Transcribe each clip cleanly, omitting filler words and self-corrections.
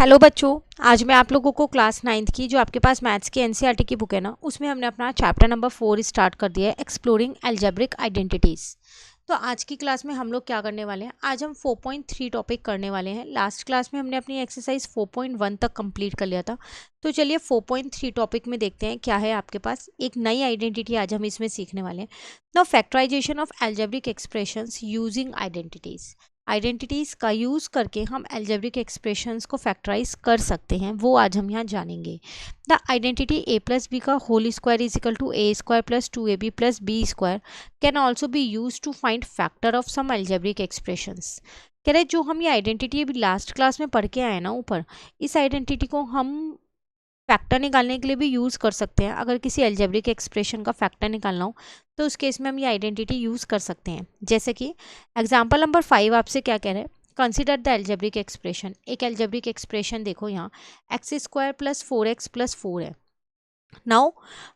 Hello बच्चों, आज मैं आप लोगों को क्लास 9th की जो आपके पास मैथ्स की एनसीईआरटी की बुक है ना, उसमें हमने अपना चैप्टर नंबर 4 स्टार्ट कर दिया है, एक्सप्लोरिंग अलजेब्रिक आइडेंटिटीज़। तो आज की क्लास में हम लोग क्या करने वाले हैं, आज हम 4.3 टॉपिक करने वाले हैं। लास्ट क्लास में हमने अपनी एक्सरसाइज 4.1 तक कंप्लीट कर लिया था। तो चलिए 4.3 टॉपिक में देखते हैं क्या है आपके पास। एक नई आइडेंटिटी आज हम इसमें सीखने वाले हैं। Now factorisation of algebraic expressions using identities. Identities का यूज़ करके हम अलजेब्रिक एक्सप्रेशंस को फैक्टराइज कर सकते हैं, वो आज हम यहाँ जानेंगे। The identity A plus B का whole square is equal to A square plus 2ab plus B square can also be use to find factor of some algebraic expressions. कह रहे जो हम ये आइडेंटिटी अभी लास्ट क्लास में पढ़ के आए ना ऊपर, इस आइडेंटिटी को हम फैक्टर निकालने के लिए भी यूज़ कर सकते हैं। अगर किसी अलजेब्रिक एक्सप्रेशन का फैक्टर निकालना हो तो उस केस में हम ये आइडेंटिटी यूज़ कर सकते हैं। जैसे कि एग्जाम्पल नंबर 5 आपसे क्या कह रहे हैं, कंसिडर द अलजेब्रिक एक्सप्रेशन। एक अलजेब्रिक एक्सप्रेशन देखो यहाँ, x square plus 4x plus 4 है। नाउ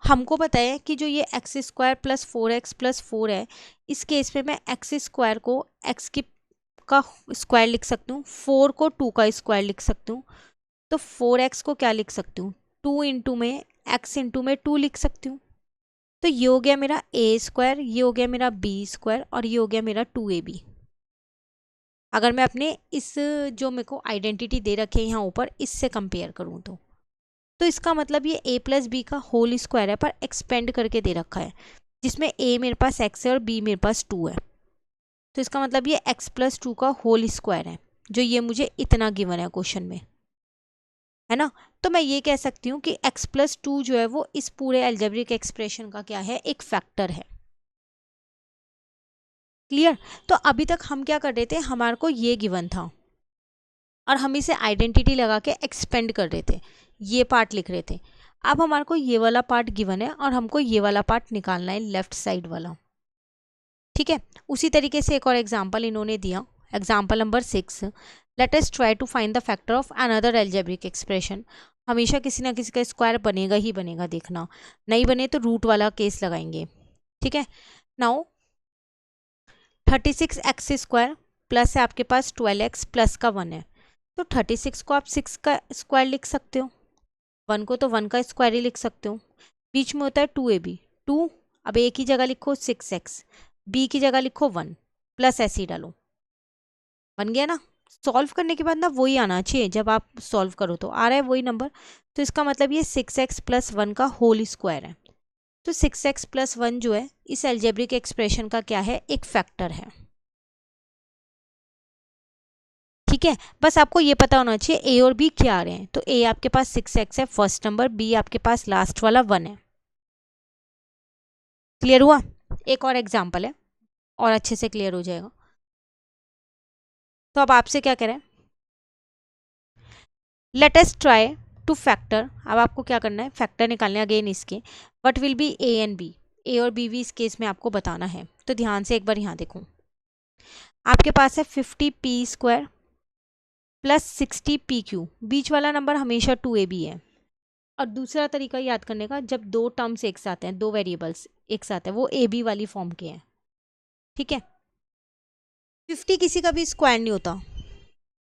हमको पता है कि जो ये x square plus 4x plus 4 है, इस केस में मैं एक्स स्क्वायर को एक्स की का स्क्वायर लिख सकती हूँ, 4 को 2 का स्क्वायर लिख सकती हूँ। तो 4x को क्या लिख सकती हूँ, 2 इंटू में x इंटू में 2 लिख सकती हूँ। तो ये हो गया मेरा ए स्क्वायर, ये हो गया मेरा बी स्क्वायर और ये हो गया मेरा 2ab। अगर मैं अपने इस जो मेरे को आइडेंटिटी दे रखे हैं यहाँ ऊपर, इससे कंपेयर करूँ तो इसका मतलब ये a प्लस बी का होल स्क्वायर है, पर एक्सपेंड करके दे रखा है, जिसमें a मेरे पास x है और b मेरे पास 2 है। तो इसका मतलब ये x प्लस 2 का होल स्क्वायर है, जो ये मुझे इतना गिवन है क्वेश्चन में, है ना। तो मैं ये कह सकती हूँ कि x प्लस 2 जो है वो इस पूरे अलजेब्रिक एक्सप्रेशन का क्या है, एक फैक्टर है। क्लियर। तो अभी तक हम क्या कर रहे थे, हमारे को ये गिवन था और हम इसे आइडेंटिटी लगा के एक्सपेंड कर रहे थे, ये पार्ट लिख रहे थे। अब हमारे को ये वाला पार्ट गिवन है और हमको ये वाला पार्ट निकालना है, लेफ्ट साइड वाला। ठीक है। उसी तरीके से एक और एग्जाम्पल इन्होंने दिया, example number 6। Let us try to find the factor of another algebraic expression. हमेशा किसी ना किसी का स्क्वायर बनेगा ही बनेगा, देखना नहीं बने तो रूट वाला केस लगाएंगे। ठीक है। नाउ 36x स्क्वायर प्लस है आपके पास 12x प्लस का 1 है। तो 36 को आप 6 का स्क्वायर लिख सकते हो, 1 को तो 1 का स्क्वायर ही लिख सकते हो। बीच में होता है 2ab, 2, अब a की जगह लिखो 6x, b की जगह लिखो 1, प्लस ऐसे ही डालो, बन गया ना। सॉल्व करने के बाद ना वही आना चाहिए, जब आप सॉल्व करो तो आ रहा है वही नंबर। तो इसका मतलब ये 6x प्लस 1 का होल स्क्वायर है। तो 6x प्लस 1 जो है इस अलजेब्रिक एक्सप्रेशन का क्या है, एक फैक्टर है। ठीक है। बस आपको ये पता होना चाहिए a और b क्या आ रहे हैं। तो a आपके पास 6x है फर्स्ट नंबर, b आपके पास लास्ट वाला 1 है। क्लियर हुआ। एक और एग्जाम्पल है और अच्छे से क्लियर हो जाएगा। तो अब आपसे क्या करें, late us try two factor. अब आपको क्या करना है, फैक्टर निकालने अगेन इसके, what will be a and b। a और b भी इस केस में आपको बताना है। तो ध्यान से एक बार यहाँ देखो, आपके पास है 50p स्क्वायर प्लस 60pq, बीच वाला नंबर हमेशा 2ab है। और दूसरा तरीका याद करने का, जब दो टर्म्स एक साथ हैं, दो वेरिएबल्स एक साथ है, वो ab वाली फॉर्म के हैं। ठीक है। 50 किसी का भी स्क्वायर नहीं होता,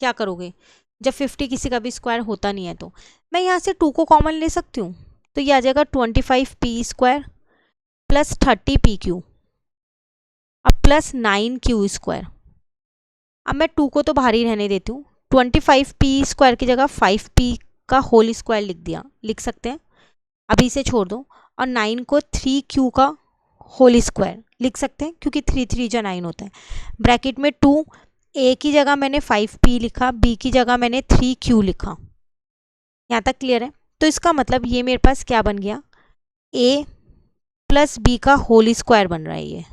क्या करोगे जब 50 किसी का भी स्क्वायर होता नहीं है। तो मैं यहाँ से 2 को कॉमन ले सकती हूँ, तो ये आ जाएगा 25p स्क्वायर प्लस 30pq अब प्लस 9q स्क्वायर। अब मैं 2 को तो बाहर ही रहने देती हूँ, 25p स्क्वायर की जगह 5p का होल स्क्वायर लिख दिया, लिख सकते हैं, अभी इसे छोड़ दो। और 9 को 3q का होल स्क्वायर लिख सकते हैं, क्योंकि 3 3 जा 9 होता है। ब्रैकेट में 2, a की जगह मैंने 5p लिखा, b की जगह मैंने 3q लिखा। यहाँ तक क्लियर है। तो इसका मतलब ये मेरे पास क्या बन गया, a प्लस b का होल स्क्वायर बन रहा है, ये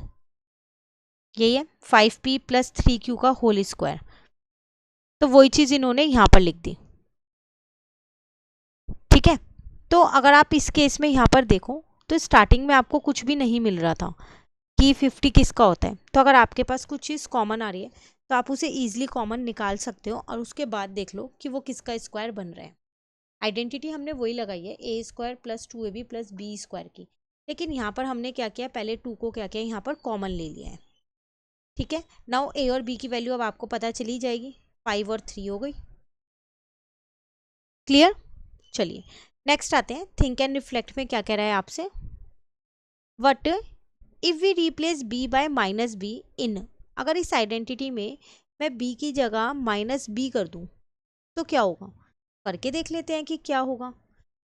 यही है 5p प्लस 3q का होल स्क्वायर। तो वही चीज़ इन्होंने यहाँ पर लिख दी। ठीक है। तो अगर आप इस केस में यहाँ पर देखो, तो स्टार्टिंग में आपको कुछ भी नहीं मिल रहा था कि 50 किसका होता है। तो अगर आपके पास कुछ चीज़ कॉमन आ रही है तो आप उसे ईजिली कॉमन निकाल सकते हो और उसके बाद देख लो कि वो किसका स्क्वायर बन रहा है। आइडेंटिटी हमने वही लगाई है, a square plus 2ab plus B square की, लेकिन यहाँ पर हमने क्या किया, पहले 2 को क्या किया, यहाँ पर कॉमन ले लिया है। ठीक है। नाउ a और b की वैल्यू अब आपको पता चली जाएगी, 5 और 3 हो गई। क्लियर। चलिए नेक्स्ट आते हैं, थिंक एंड रिफ्लेक्ट में क्या कह रहा है आपसे, what if we replace b by minus B in, अगर इस आइडेंटिटी में मैं b की जगह माइनस बी कर दूं तो क्या होगा, करके देख लेते हैं कि क्या होगा।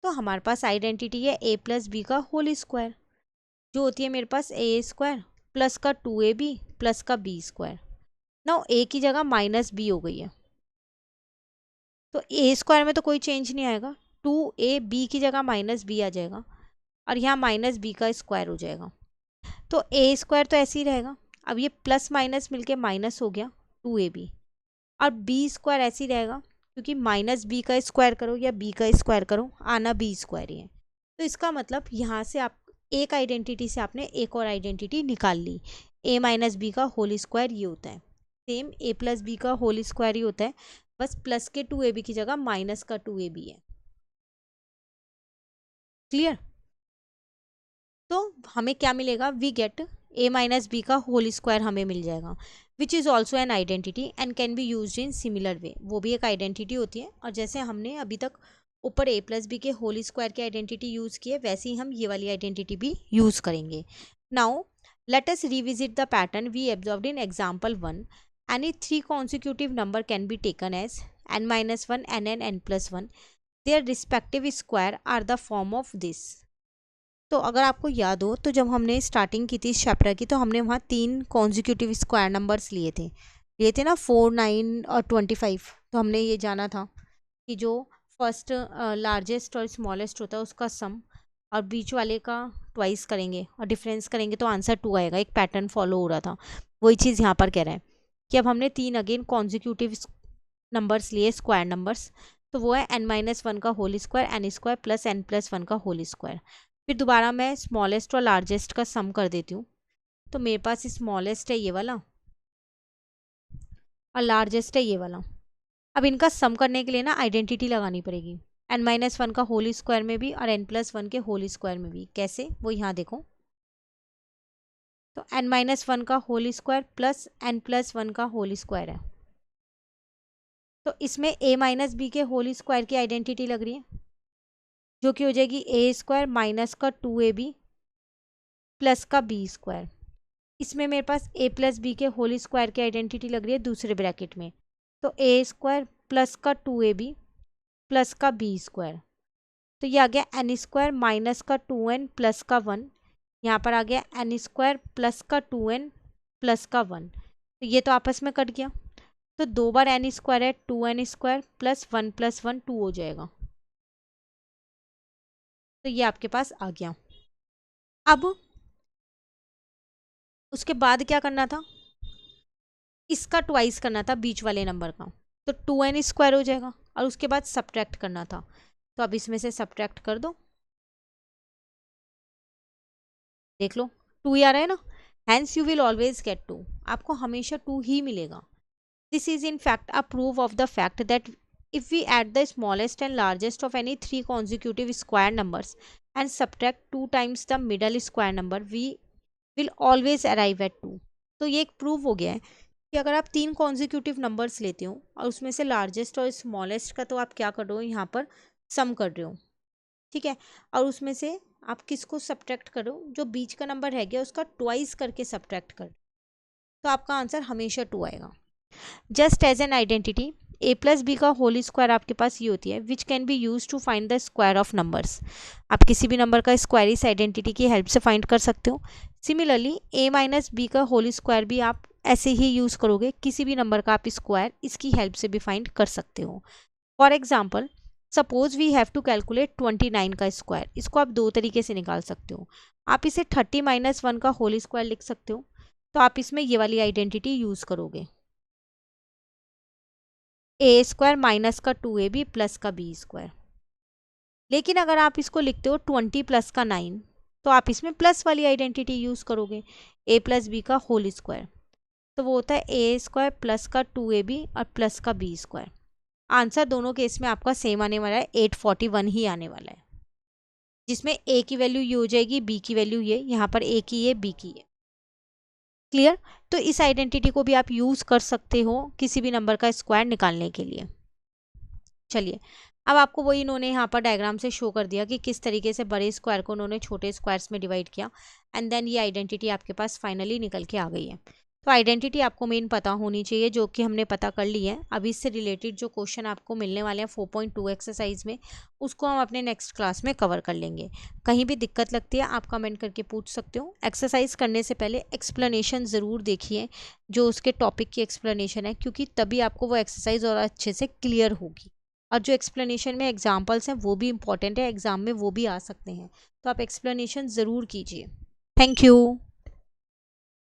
तो हमारे पास आइडेंटिटी है a प्लस बी का होल स्क्वायर, जो होती है मेरे पास ए स्क्वायर प्लस का 2ab प्लस का बी स्क्वायर। नाउ a की जगह माइनस बी हो गई है, तो ए स्क्वायर में तो कोई चेंज नहीं आएगा, 2ab की जगह माइनस बी आ जाएगा और यहाँ माइनस बी का स्क्वायर हो जाएगा। तो ए स्क्वायर तो ऐसे ही रहेगा, अब ये प्लस माइनस मिलके माइनस हो गया 2ab, और बी स्क्वायर ऐसे ही रहेगा क्योंकि माइनस बी का स्क्वायर करो या बी का स्क्वायर करो आना बी स्क्वायर ही है। तो इसका मतलब यहाँ से आप एक आइडेंटिटी से आपने एक और आइडेंटिटी निकाल ली, ए माइनस बी का होल स्क्वायर ये होता है, सेम ए प्लस बी का होल स्क्वायर ही होता है, बस प्लस के 2ab की जगह माइनस का 2ab है। क्लियर। तो हमें क्या मिलेगा, we get A minus B का होल स्क्वायर हमें मिल जाएगा, which is also an identity and can be use in similar way, वो भी एक आइडेंटिटी होती है। और जैसे हमने अभी तक ऊपर ए प्लस बी के होल स्क्वायर की आइडेंटिटी यूज़ की है, वैसे ही हम ये वाली आइडेंटिटी भी यूज़ करेंगे। Now let us revisit the pattern we observed in example 1। Any 3 consecutive number can be taken as n-1, nn, n+1. Their respective square are the form of this. तो अगर आपको याद हो तो जब हमने स्टार्टिंग की थी इस चैप्टर की, तो हमने वहाँ 3 कॉन्जिक्यूटिव स्क्वायर नंबर्स लिए थे ना, 4, 9 और 25। तो हमने ये जाना था कि जो फर्स्ट लार्जेस्ट और स्मॉलेस्ट होता है उसका सम और बीच वाले का ट्वाइस करेंगे और डिफरेंस करेंगे तो आंसर 2 आएगा, एक पैटर्न फॉलो हो रहा था। वही चीज़ यहाँ पर कह रहे हैं कि अब हमने 3 अगेन कॉन्जिक्यूटिव नंबर्स लिए, स्क्वायर नंबर्स, तो वो है n-1 का whole square, n square plus n+1 का होल स्क्वायर। फिर दोबारा मैं स्मॉलेस्ट और लार्जेस्ट का सम कर देती हूँ, तो मेरे पास स्मॉलेस्ट है ये वाला और लार्जेस्ट है ये वाला। अब इनका सम करने के लिए ना आइडेंटिटी लगानी पड़ेगी, n-1 का होल स्क्वायर में भी और n+1 के होल स्क्वायर में भी। कैसे, वो यहाँ देखो, तो n-1 का होल स्क्वायर प्लस n+1 का होल स्क्वायर है, तो इसमें a माइनस बी के होल स्क्वायर की आइडेंटिटी लग रही है, जो कि हो जाएगी ए स्क्वायर माइनस का 2ab प्लस का बी स्क्वायर। इसमें मेरे पास a प्लस बी के होल स्क्वायर की आइडेंटिटी लग रही है दूसरे ब्रैकेट में, तो ए स्क्वायर प्लस का 2ab प्लस का बी स्क्वायर। तो ये आ गया n स्क्वायर माइनस का 2n प्लस का 1, यहाँ पर आ गया n स्क्वायर प्लस का 2n प्लस का 1, तो ये तो आपस में कट गया, तो 2 बार n स्क्वायर है, 2n स्क्वायर प्लस 1 प्लस 1 2 हो जाएगा, तो ये आपके पास आ गया। अब उसके बाद क्या करना था, इसका ट्वाइस करना था बीच वाले नंबर का, तो 2n स्क्वायर हो जाएगा और उसके बाद सब्ट्रैक्ट करना था, तो अब इसमें से सब्ट्रैक्ट कर दो, देख लो 2 ही आ रहा है ना, hence you will always get 2, आपको हमेशा 2 ही मिलेगा। This is in fact a proof of the fact that if we add the smallest and largest of any 3 consecutive square numbers and subtract 2 times the middle square number, we will always arrive at 2। तो ये एक prove हो गया है कि अगर आप 3 consecutive numbers लेते हो और उसमें से लार्जेस्ट और स्मॉलेस्ट का तो आप क्या कर रहे हो, यहाँ पर सम कर रहे हो, ठीक है, और उसमें से आप किसको सब्ट्रैक्ट करो, जो बीच का नंबर है गया उसका ट्वाइस करके सब्ट्रैक्ट कर, तो आपका आंसर हमेशा 2 आएगा। Just as an identity A plus B का होल स्क्वायर आपके पास ये होती है, which can be use to find the square of numbers. आप किसी भी नंबर का स्क्वायर इस आइडेंटिटी की हेल्प से फाइंड कर सकते हो। सिमिलरली ए माइनस बी का होल स्क्वायर भी आप ऐसे ही यूज़ करोगे, किसी भी नंबर का आप स्क्वायर इसकी हेल्प से भी फाइंड कर सकते हो। For example suppose we have to calculate 29 का स्क्वायर, इसको आप 2 तरीके से निकाल सकते हो। आप इसे 30-1 का होल स्क्वायर लिख सकते हो, तो आप इसमें ये वाली आइडेंटिटी यूज़ करोगे, ए स्क्वायर माइनस का 2ab प्लस का बी स्क्वायर। लेकिन अगर आप इसको लिखते हो 20 प्लस का 9, तो आप इसमें प्लस वाली आइडेंटिटी यूज़ करोगे, ए प्लस बी का होल स्क्वायर, तो वो होता है ए स्क्वायर प्लस का 2ab और प्लस का बी स्क्वायर। आंसर दोनों केस में आपका सेम आने वाला है, 841 ही आने वाला है, जिसमें ए की वैल्यू ये हो जाएगी, बी की वैल्यू ये, यहाँ पर ए की ये, बी की ये। क्लियर। तो इस आइडेंटिटी को भी आप यूज़ कर सकते हो किसी भी नंबर का स्क्वायर निकालने के लिए। चलिए अब आपको वही इन्होंने यहाँ पर डायग्राम से शो कर दिया कि किस तरीके से बड़े स्क्वायर को उन्होंने छोटे स्क्वायर्स में डिवाइड किया एंड देन ये आइडेंटिटी आपके पास फाइनली निकल के आ गई है। तो आइडेंटिटी आपको मेन पता होनी चाहिए, जो कि हमने पता कर ली है। अभी इससे रिलेटेड जो क्वेश्चन आपको मिलने वाले हैं 4.2 एक्सरसाइज में, उसको हम अपने नेक्स्ट क्लास में कवर कर लेंगे। कहीं भी दिक्कत लगती है आप कमेंट करके पूछ सकते हो। एक्सरसाइज करने से पहले एक्सप्लेनेशन ज़रूर देखिए, जो उसके टॉपिक की एक्सप्लेनेशन है, क्योंकि तभी आपको वो एक्सरसाइज और अच्छे से क्लियर होगी। और जो एक्सप्लेनेशन में एग्जाम्पल्स हैं वो भी इंपॉर्टेंट है, एग्जाम में वो भी आ सकते हैं, तो आप एक्सप्लेनेशन ज़रूर कीजिए। Thank you.